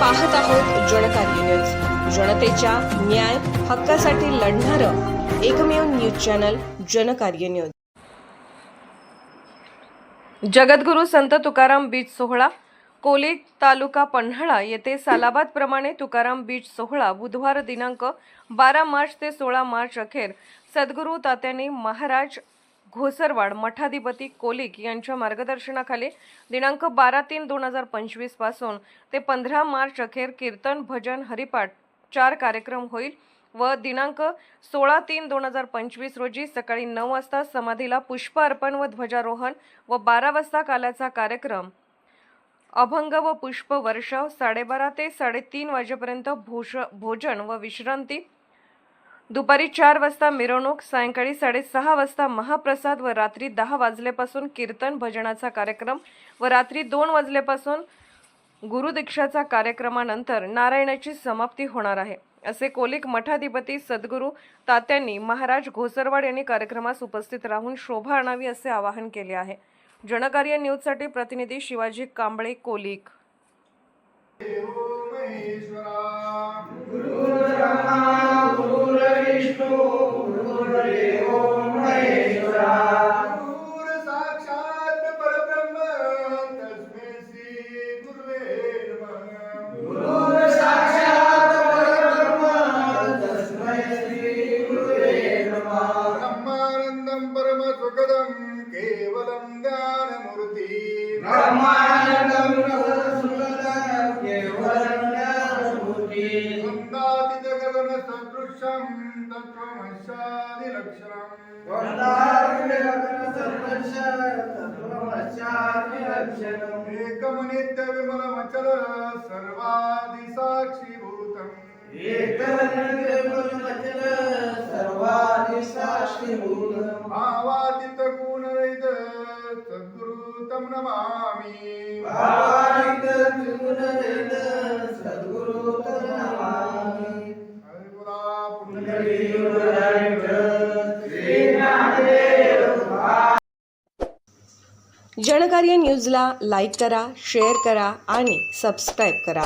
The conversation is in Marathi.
पाहत आहोत जनकार्य न्यूज, जनतेच्या न्याय हक्कासाठी लढणारं एकमेव न्यूज चॅनल जनकार्य न्यूज। जगद्गुरू संत तुकाराम बीज सोहळा कोली तालुका पन्हाळा येथे सालाबाद प्रमाणे तुकाराम बीज सोहळा बुधवार दिनांक 12 मार्च ते 16 मार्च अखेर सद्गुरू तात्यानी महाराज घोसरवाड मठाधिपती कोलिक यांच्या मार्गदर्शनाखाली दिनांक 12/3/2025 पासून ते 15 मार्च अखेर कीर्तन भजन हरिपाठ 4 कार्यक्रम होईल व दिनांक 16/3/2025 रोजी सकाळी 9 वाजता समाधीला पुष्प अर्पण व ध्वजारोहण व 12 वाजता काल्याचा कार्यक्रम अभंग व पुष्प वर्षाव 12:30 ते 3:30 वाजेपर्यंत भोजन व विश्रांती दुपारी 4 वाजता मिरवणूक सायंकाळी 6:30 वाजता महाप्रसाद व रात्री 10 वाजल्यापासून कीर्तन भजनाचा कार्यक्रम व रात्री 2 वाजल्यापासून गुरुदीक्षाचा कार्यक्रमानंतर नारायणाची समाप्ती होणार आहे असे कोलिक मठाधिपती सद्गुरू तात्यांनी महाराज घोसरवाड यांनी कार्यक्रमास उपस्थित राहून शोभा आणावी असे आवाहन केले आहे। जनकार्य न्यूजसाठी प्रतिनिधी शिवाजी कांबळे कोलिक। केवलं ज्ञानमूर्ति ब्रह्मानंदं सुखदं केवलं ज्ञानमूर्ति वन्दातीत गगन सदृशं तत्त्वमस्यादिलक्षणं वन्दातीत गगन सदृशं तत्त्वमस्यादिलक्षणम् एकं नित्य विमलमचल सर्वादिसाक्षिभूतम् एकं नित्य विमलमचल सर्वादिसाक्षिभूतम् भावातीत गुणरहित सद्गुरु तं नमामि भावातीत गुणरहित सद्गुरु तं नमामि। हरिबोला पुंडलीक श्री ज्ञानदेव। जनकार्य न्यूजला लाईक करा, शेअर करा आणि सबस्क्राईब करा।